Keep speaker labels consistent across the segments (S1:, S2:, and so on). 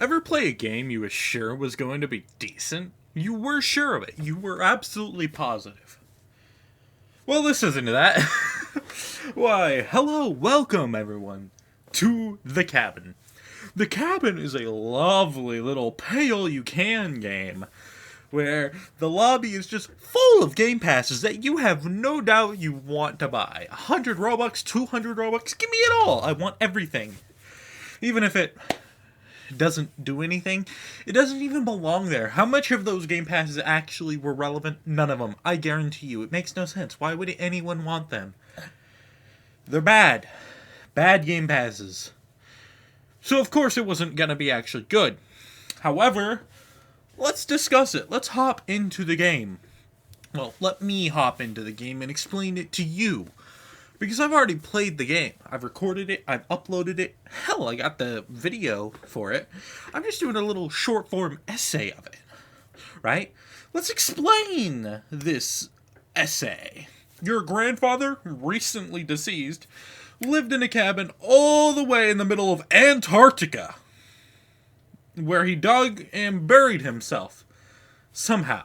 S1: Ever play a game you were sure was going to be decent? You were sure of it. You were absolutely positive. Well, this isn't that. Why, hello, welcome everyone to The Cabin. The Cabin is a lovely little pay-all-you-can game where the lobby is just full of game passes that you have no doubt you want to buy. 100 Robux, 200 Robux, give me it all. I want everything. Even if it doesn't do anything, it doesn't even belong there. How much of those game passes actually were relevant? None of them. I guarantee you. It makes no sense. Why would anyone want them? They're bad. Bad game passes. So of course it wasn't gonna be actually good. However, let's discuss it. Let's hop into the game. Well, let me hop into the game and explain it to you. Because I've already played the game. I've recorded it. I've uploaded it. Hell, I got the video for it. I'm just doing a little short form essay of it. Right? Let's explain this essay. Your grandfather, recently deceased, lived in a cabin all the way in the middle of Antarctica, where he dug and buried himself. Somehow.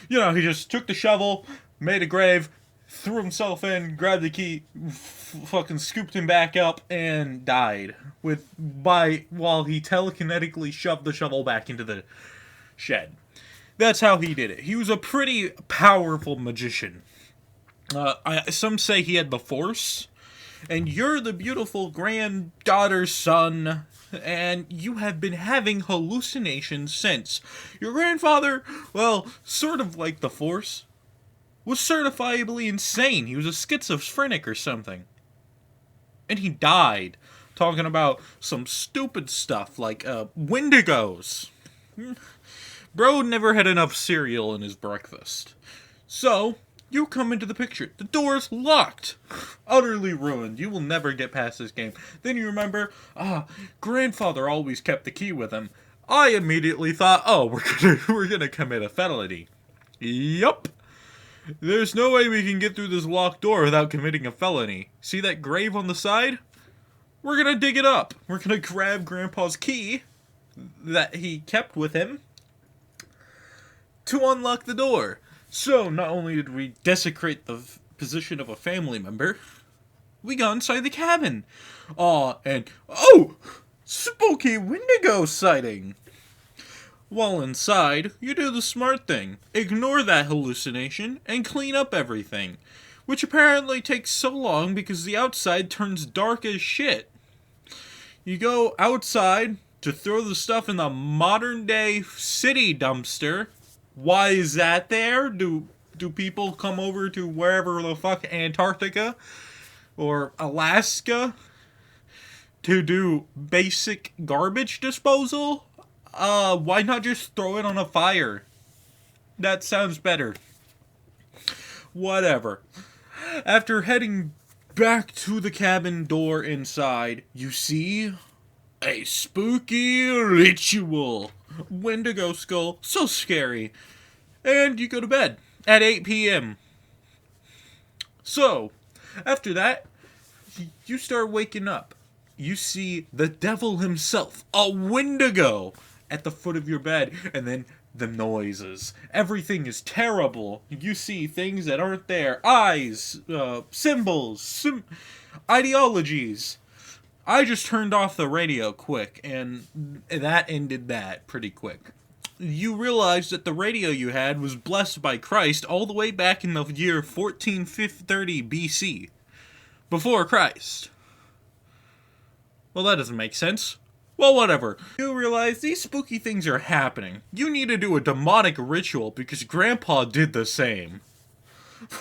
S1: You know, he just took the shovel, made a grave, threw himself in, grabbed the key, fucking scooped him back up, and died while he telekinetically shoved the shovel back into the shed. That's how he did it. He was a pretty powerful magician. Some say he had the Force, and you're the beautiful granddaughter's son, and you have been having hallucinations since. Your grandfather, well, sort of like the Force, was certifiably insane. He was a schizophrenic or something. And he died talking about some stupid stuff like Wendigos. Bro never had enough cereal in his breakfast. So, you come into the picture. The door's locked. Utterly ruined. You will never get past this game. Then you remember, grandfather always kept the key with him. I immediately thought, we're gonna commit a felony. Yup. There's no way we can get through this locked door without committing a felony. See that grave on the side? We're gonna dig it up. We're gonna grab Grandpa's key that he kept with him to unlock the door. So, not only did we desecrate the position of a family member, we got inside the cabin. Spooky Wendigo sighting. While inside, you do the smart thing. Ignore that hallucination and clean up everything. Which apparently takes so long because the outside turns dark as shit. You go outside to throw the stuff in the modern day city dumpster. Why is that there? Do people come over to wherever the fuck, Antarctica or Alaska, to do basic garbage disposal? Why not just throw it on a fire? That sounds better. Whatever. After heading back to the cabin door inside, you see a spooky ritual. Wendigo skull. So scary. And you go to bed at 8 p.m. So, after that, you start waking up. You see the devil himself, a Wendigo, at the foot of your bed, and then the noises. Everything is terrible. You see things that aren't there. Eyes, symbols, ideologies. I just turned off the radio quick, and that ended that pretty quick. You realize that the radio you had was blessed by Christ all the way back in the year 1430 BC. Before Christ. Well, that doesn't make sense. Well, whatever. You realize these spooky things are happening. You need to do a demonic ritual because Grandpa did the same.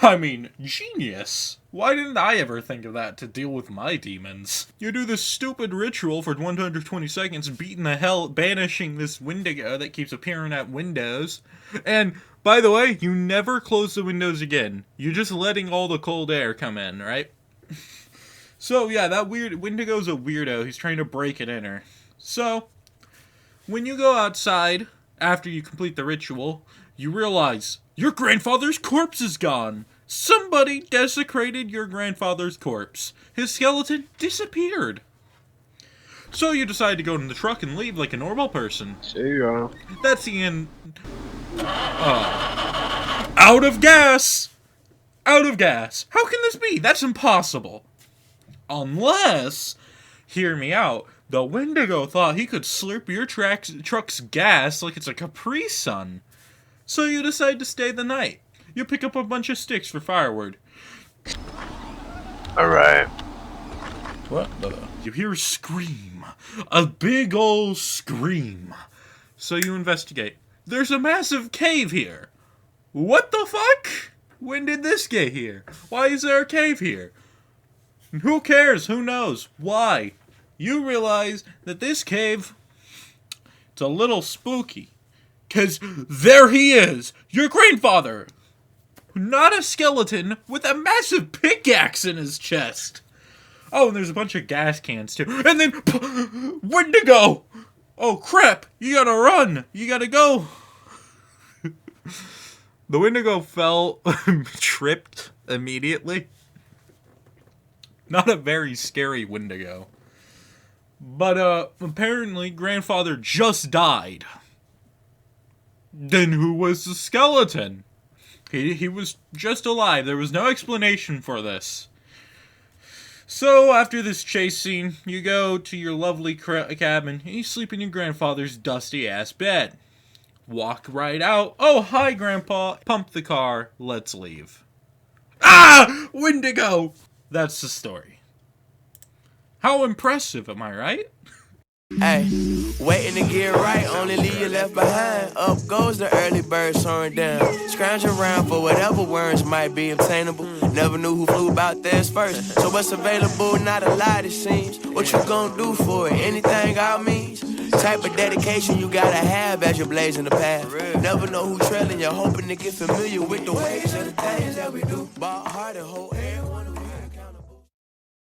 S1: I mean, genius. Why didn't I ever think of that to deal with my demons? You do this stupid ritual for 120 seconds, beating the hell, banishing this Wendigo that keeps appearing at windows. And, by the way, you never close the windows again. You're just letting all the cold air come in, right? So, yeah, that Wendigo's a weirdo. He's trying to break and enter. So, when you go outside, after you complete the ritual, you realize your grandfather's corpse is gone. Somebody desecrated your grandfather's corpse. His skeleton disappeared. So you decide to go in the truck and leave like a normal person.
S2: See ya.
S1: That's the end. Out of gas! Out of gas. How can this be? That's impossible. Unless, hear me out, the Wendigo thought he could slurp your truck's gas like it's a Capri Sun. So you decide to stay the night. You pick up a bunch of sticks for firewood.
S2: Alright.
S1: What the? You hear a scream. A big ol' scream. So you investigate. There's a massive cave here. What the fuck? When did this get here? Why is there a cave here? And who cares? Who knows? Why? You realize that this cave, it's a little spooky. 'Cause there he is, your grandfather. Not a skeleton, with a massive pickaxe in his chest. Oh, and there's a bunch of gas cans too. And then, Wendigo! Oh crap, you gotta run. You gotta go. The Wendigo fell, tripped immediately. Not a very scary Wendigo. But, apparently grandfather just died. Then who was the skeleton? He was just alive. There was no explanation for this. So, after this chase scene, you go to your lovely cabin and you sleep in your grandfather's dusty-ass bed. Walk right out. Oh, hi, Grandpa. Pump the car. Let's leave. Ah! Wendigo! That's the story. How impressive, am I right?
S3: Hey, waiting to get right, only leave you left behind. Up goes the early bird soaring down. Scrounge around for whatever worms might be obtainable. Never knew who flew about theirs first. So what's available, not a lot it seems. What you gonna do for it? Anything all means. Type of dedication you gotta have as you're blazing the path. Never know who trailing, you're hoping to get familiar with the ways and the things that we do. Ball hard and hold everyone.